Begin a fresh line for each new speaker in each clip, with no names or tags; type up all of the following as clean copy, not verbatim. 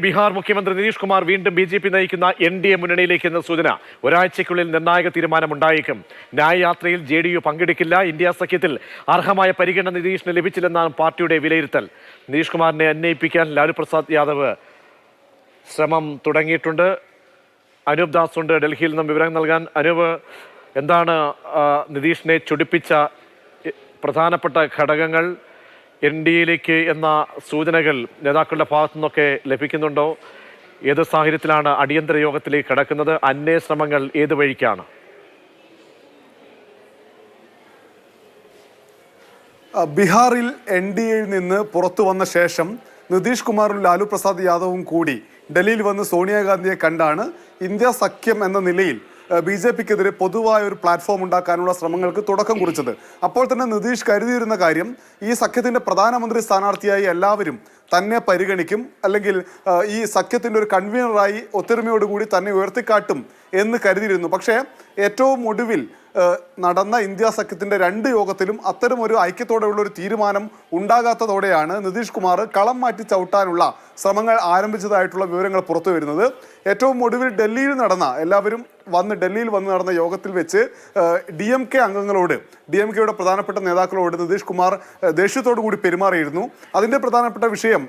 ബീഹാർ മുഖ്യമന്ത്രി നിതീഷ് കുമാർ വീണ്ടും ബി.ജെ.പി നയിക്കുന്ന എൻ.ഡി.എ മുന്നണിയിലേക്ക് എന്ന സൂചന. ഒരാഴ്ചയ്ക്കുള്ളിൽ നിർണായക തീരുമാനമുണ്ടായേക്കും. ന്യായയാത്രയിൽ ജെ.ഡി.യു പങ്കെടുക്കില്ല. ഇന്ത്യ സഖ്യത്തിൽ അർഹമായ പരിഗണന നിതീഷിന് ലഭിച്ചില്ലെന്നാണ് പാർട്ടിയുടെ വിലയിരുത്തൽ. നിതീഷ് കുമാറിനെ അന്വയിപ്പിക്കാൻ ലാലു പ്രസാദ് യാദവ് ശ്രമം തുടങ്ങിയിട്ടുണ്ട്. അനൂപ് ദാസ് ഉണ്ട് ഡൽഹിയിൽ നിന്നും വിവരം നൽകാൻ. അനൂപ്, എന്താണ് നിതീഷിനെ ചൊടിപ്പിച്ച പ്രധാനപ്പെട്ട ഘടകങ്ങൾ? എൻ.ഡി.എയിലേക്ക് എന്ന സൂചനകൾ നേതാക്കളുടെ ഭാഗത്തു നിന്നൊക്കെ ലഭിക്കുന്നുണ്ടോ? ഏത് സാഹചര്യത്തിലാണ് അടിയന്തര യോഗത്തിലേക്ക് കടക്കുന്നത്? അന്വേഷണങ്ങൾ ഏത് വഴിക്കാണ്?
ബീഹാറിൽ എൻ.ഡി.എയിൽ നിന്ന് പുറത്തു വന്ന ശേഷം നിതീഷ് കുമാറും ലാലു പ്രസാദ് യാദവും കൂടി ഡൽഹിയിൽ വന്ന് സോണിയാഗാന്ധിയെ കണ്ടാണ് ഇന്ത്യ സഖ്യം എന്ന നിലയിൽ ബി.ജെ.പിക്കെതിരെ പൊതുവായ ഒരു പ്ലാറ്റ്ഫോം ഉണ്ടാക്കാനുള്ള ശ്രമങ്ങൾക്ക് തുടക്കം കുറിച്ചത്. അപ്പോൾ തന്നെ നിതീഷ് കരുതിയിരുന്ന കാര്യം, ഈ സഖ്യത്തിൻ്റെ പ്രധാനമന്ത്രി സ്ഥാനാർത്ഥിയായി എല്ലാവരും തന്നെ പരിഗണിക്കും, അല്ലെങ്കിൽ ഈ സഖ്യത്തിൻ്റെ ഒരു കൺവീനറായി ഒത്തൊരുമയോടുകൂടി തന്നെ ഉയർത്തിക്കാട്ടും എന്ന് കരുതിയിരുന്നു. പക്ഷേ ഏറ്റവും ഒടുവിൽ നടന്ന ഇന്ത്യ സഖ്യത്തിൻ്റെ 2 യോഗത്തിലും അത്തരമൊരു ഐക്യത്തോടെയുള്ള ഒരു തീരുമാനം ഉണ്ടാകാത്തതോടെയാണ് നിതീഷ് കുമാർ കളം മാറ്റി ചവിട്ടാനുള്ള ശ്രമങ്ങൾ ആരംഭിച്ചതായിട്ടുള്ള വിവരങ്ങൾ പുറത്തു വരുന്നത്. ഏറ്റവും ഒടുവിൽ എല്ലാവരും ഡൽഹിയിൽ വന്ന് നടന്ന യോഗത്തിൽ വെച്ച് DMK അംഗങ്ങളോട്, DMKയുടെ പ്രധാനപ്പെട്ട നേതാക്കളോട് നിതീഷ് കുമാർ ദേഷ്യത്തോടു കൂടി പെരുമാറിയിരുന്നു. അതിൻ്റെ പ്രധാനപ്പെട്ട വിഷയം,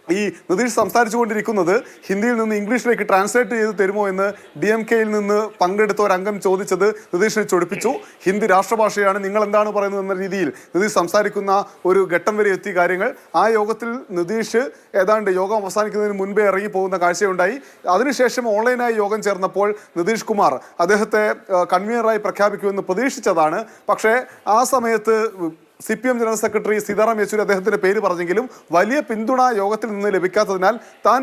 ഈ നിതീഷ് സംസാരിച്ചുകൊണ്ടിരിക്കുന്നത് ഹിന്ദിയിൽ നിന്ന് ഇംഗ്ലീഷിലേക്ക് ട്രാൻസ്ലേറ്റ് ചെയ്ത് തരുമോ എന്ന് DMKയിൽ നിന്ന് പങ്കെടുത്ത ഒരംഗം ചോദിച്ചത് നിതീഷിനെ ചൊടിപ്പിച്ചു. ഹിന്ദി രാഷ്ട്രഭാഷയാണ്, നിങ്ങൾ എന്താണ് പറയുന്നത് എന്ന രീതിയിൽ നിതീഷ് സംസാരിക്കുന്ന ഒരു ഘട്ടം വരെ എത്തിയ കാര്യങ്ങൾ. ആ യോഗത്തിൽ നിതീഷ് ഏതാണ്ട് യോഗം അവസാനിക്കുന്നതിന് മുൻപേ ഇറങ്ങി പോകുന്ന കാഴ്ചയുണ്ടായി. അതിനുശേഷം ഓൺലൈനായി യോഗം ചേർന്നപ്പോൾ നിതീഷ് കുമാർ അദ്ദേഹത്തെ കൺവീനറായി പ്രഖ്യാപിക്കുമെന്ന് പ്രതീക്ഷിച്ചതാണ്. പക്ഷേ ആ സമയത്ത് CPM general secretary Sitaram Yechury അദ്ദേഹത്തിൻ്റെ പേര് പറഞ്ഞെങ്കിലും വലിയ പിന്തുണ യോഗത്തിൽ നിന്ന് ലഭിക്കാത്തതിനാൽ താൻ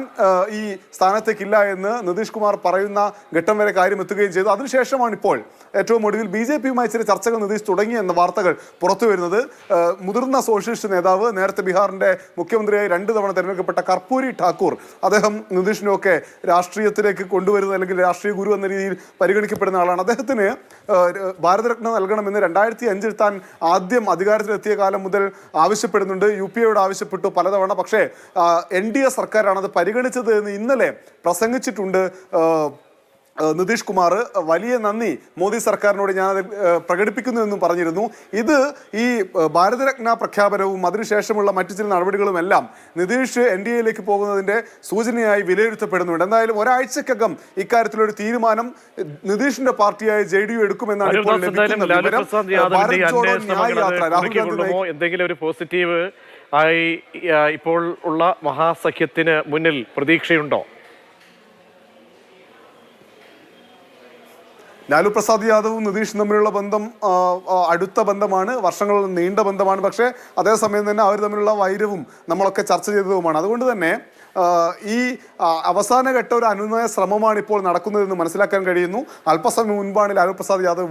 ഈ സ്ഥാനത്തേക്കില്ല എന്ന് നിതീഷ് കുമാർ പറയുന്ന ഘട്ടം വരെ കാര്യം എത്തുകയും ചെയ്തു. അതിനുശേഷമാണ് ഇപ്പോൾ ഏറ്റവും ഒടുവിൽ BJPയുമായി ചില ചർച്ചകൾ നിതീഷ് തുടങ്ങി എന്ന വാർത്തകൾ പുറത്തു വരുന്നത്. മുതിർന്ന സോഷ്യലിസ്റ്റ് നേതാവ്, നേരത്തെ ബീഹാറിൻ്റെ മുഖ്യമന്ത്രിയായി 2 തവണ തിരഞ്ഞെടുക്കപ്പെട്ട കർപ്പൂരി ഠാക്കൂർ, അദ്ദേഹം നിതീഷിനെയൊക്കെ രാഷ്ട്രീയത്തിലേക്ക് കൊണ്ടുവരുന്ന, അല്ലെങ്കിൽ രാഷ്ട്രീയ ഗുരു എന്ന രീതിയിൽ പരിഗണിക്കപ്പെടുന്ന ആളാണ്. അദ്ദേഹത്തിന് ഭാരതരത്ന നൽകണമെന്ന് 2005 താൻ ആദ്യം അധികാരത്തിലെത്തിയ കാലം മുതൽ ആവശ്യപ്പെടുന്നുണ്ട്. UPAയോട് ആവശ്യപ്പെട്ടു പലതവണ. പക്ഷേ NDA സർക്കാരാണ് അത് പരിഗണിച്ചത് എന്ന് ഇന്നലെ പ്രസംഗിച്ചിട്ടുണ്ട് നിതീഷ് കുമാർ. വലിയ നന്ദി മോദി സർക്കാരിനോട് ഞാനത് പ്രകടിപ്പിക്കുന്നു എന്നും പറഞ്ഞിരുന്നു. ഇത് ഈ ഭാരതരത്ന പ്രഖ്യാപനവും അതിനുശേഷമുള്ള മറ്റു ചില നടപടികളുമെല്ലാം നിതീഷ് NDAയിലേക്ക് പോകുന്നതിൻ്റെ സൂചനയായി വിലയിരുത്തപ്പെടുന്നുണ്ട്. എന്തായാലും ഒരാഴ്ചക്കകം ഇക്കാര്യത്തിലൊരു തീരുമാനം നിതീഷിന്റെ പാർട്ടിയായ JDU എടുക്കുമെന്നാണ് ഇപ്പോൾ ലഭിക്കുന്ന വിവരം.
എന്തെങ്കിലും ഒരു പോസിറ്റീവ് ആയി ഇപ്പോൾ ഉള്ള മഹാസഖ്യത്തിന് മുന്നിൽ പ്രതീക്ഷയുണ്ടോ?
ലാലു പ്രസാദ് യാദവും നിതീഷും തമ്മിലുള്ള ബന്ധം അടുത്ത ബന്ധമാണ്, വർഷങ്ങൾ നീണ്ട ബന്ധമാണ്. പക്ഷേ അതേസമയം തന്നെ അവർ തമ്മിലുള്ള വൈരവും നമ്മളൊക്കെ ചർച്ച ചെയ്തതുമാണ്. അതുകൊണ്ട് തന്നെ ഈ അവസാനഘട്ട ഒരു അനുനയ ശ്രമമാണ് ഇപ്പോൾ നടക്കുന്നതെന്ന് മനസ്സിലാക്കാൻ കഴിയുന്നു. അല്പസമയം മുൻപാണ് ലാലു പ്രസാദ് യാദവ്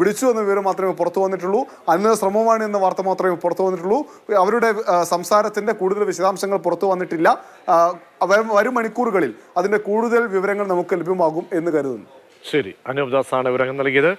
വിളിച്ചു എന്ന വിവരം മാത്രമേ പുറത്തു വന്നിട്ടുള്ളൂ. അനുനയ ശ്രമമാണ് എന്ന വാർത്ത മാത്രമേ പുറത്തു വന്നിട്ടുള്ളൂ. അവരുടെ സംസാരത്തിൻ്റെ കൂടുതൽ വിശദാംശങ്ങൾ പുറത്തു വന്നിട്ടില്ല. വരും മണിക്കൂറുകളിൽ അതിൻ്റെ കൂടുതൽ വിവരങ്ങൾ നമുക്ക് ലഭ്യമാകും എന്ന് കരുതുന്നു.
ശരി, അനൂപ് ദാസാണ് വിവരങ്ങൾ നൽകിയത്.